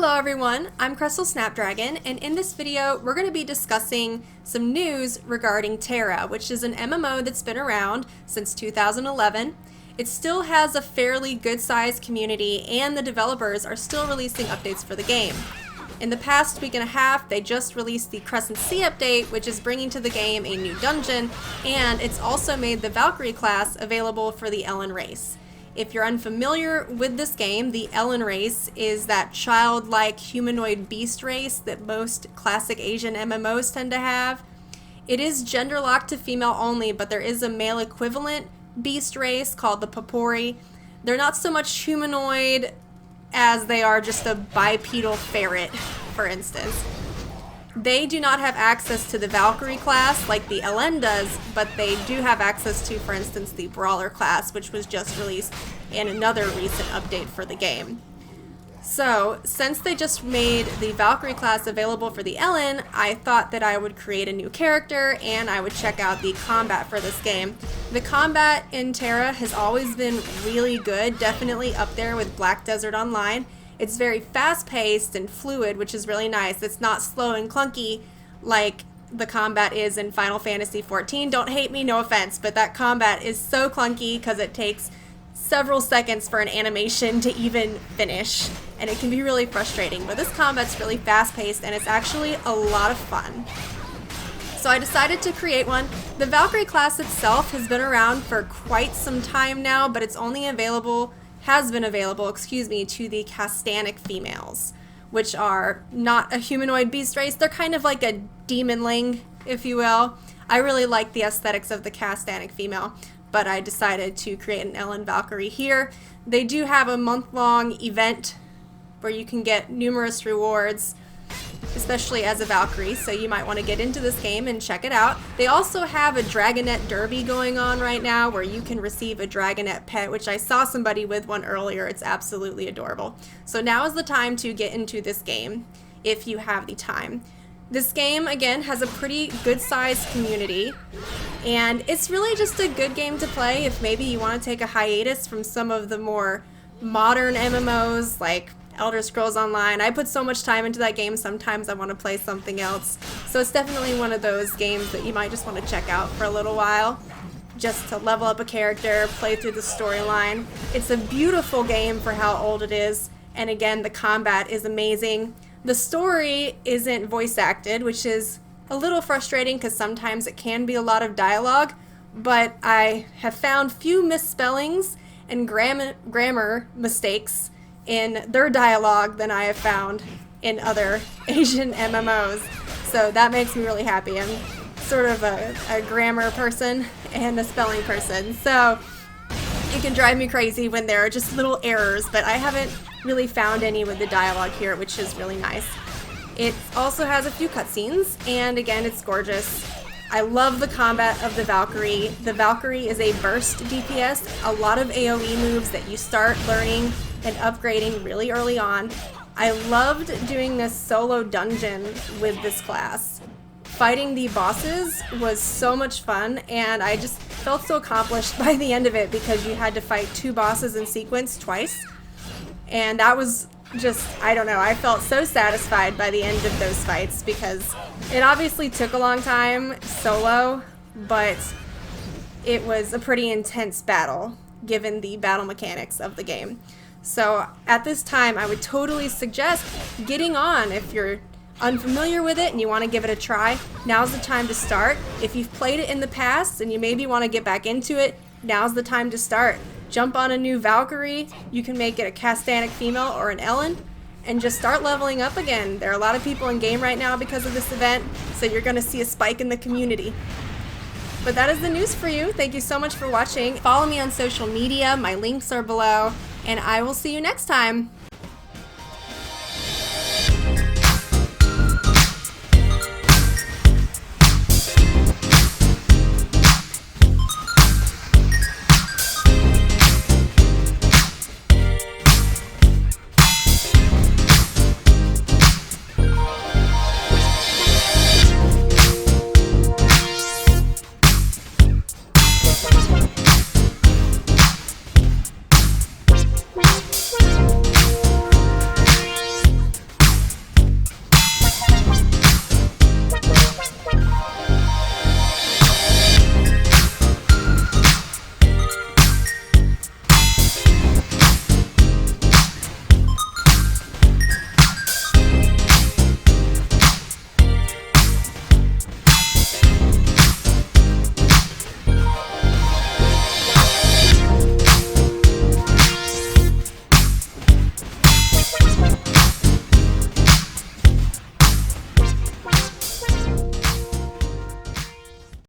Hello everyone, I'm Crystal Snapdragon, and in this video we're going to be discussing some news regarding TERA, which is an MMO that's been around since 2011. It still has a fairly good-sized community, and the developers are still releasing updates for the game. In the past week and a half, they just released the Crescent Sea update, which is bringing to the game a new dungeon, and it's also made the Valkyrie class available for the Elin race. If you're unfamiliar with this game, the Elin race is that childlike humanoid beast race that most classic Asian MMOs tend to have. It is gender locked to female only, but there is a male equivalent beast race called the Papori. They're not so much humanoid as they are just a bipedal ferret, for instance. They do not have access to the Valkyrie class like the Elin does, but they do have access to, for instance, the Brawler class, which was just released in another recent update for the game. So, since they just made the Valkyrie class available for the Elin, I thought that I would create a new character and I would check out the combat for this game. The combat in TERA has always been really good, definitely up there with Black Desert Online. It's very fast-paced and fluid, which is really nice. It's not slow and clunky like the combat is in Final Fantasy XIV. Don't hate me, no offense, but that combat is so clunky because it takes several seconds for an animation to even finish, and it can be really frustrating. But this combat's really fast-paced, and it's actually a lot of fun. So I decided to create one. The Valkyrie class itself has been around for quite some time now, but it's only has been available, to the Castanic females, which are not a humanoid beast race. They're kind of like a demonling, if you will. I really like the aesthetics of the Castanic female, but I decided to create an Elin Valkyrie here. They do have a month-long event where you can get numerous rewards, especially as a Valkyrie, so you might want to get into this game and check it out. They also have a Dragonette Derby going on right now where you can receive a Dragonette pet, which I saw somebody with one earlier. It's absolutely adorable. So now is the time to get into this game, if you have the time. This game, again, has a pretty good-sized community, and it's really just a good game to play if maybe you want to take a hiatus from some of the more modern MMOs like Elder Scrolls Online. I put so much time into that game, sometimes I want to play something else. So it's definitely one of those games that you might just want to check out for a little while, just to level up a character, play through the storyline. It's a beautiful game for how old it is, and again, the combat is amazing. The story isn't voice acted, which is a little frustrating because sometimes it can be a lot of dialogue, but I have found few misspellings and grammar mistakes in their dialogue than I have found in other Asian MMOs. So that makes me really happy. I'm sort of a grammar person and a spelling person, so it can drive me crazy when there are just little errors, but I haven't really found any with the dialogue here, which is really nice. It also has a few cutscenes, and again, it's gorgeous. I love the combat of the Valkyrie. The Valkyrie is a burst DPS, a lot of AoE moves that you start learning and upgrading really early on. I loved doing this solo dungeon with this class. Fighting the bosses was so much fun, and I just felt so accomplished by the end of it because you had to fight 2 bosses in sequence twice. And that was just, I don't know, I felt so satisfied by the end of those fights because it obviously took a long time solo, but it was a pretty intense battle given the battle mechanics of the game. So at this time, I would totally suggest getting on. If you're unfamiliar with it and you want to give it a try, now's the time to start. If you've played it in the past and you maybe want to get back into it, now's the time to start. Jump on a new Valkyrie. You can make it a Castanic female or an Elin and just start leveling up again. There are a lot of people in game right now because of this event, so you're going to see a spike in the community. But that is the news for you. Thank you so much for watching. Follow me on social media. My links are below, and I will see you next time.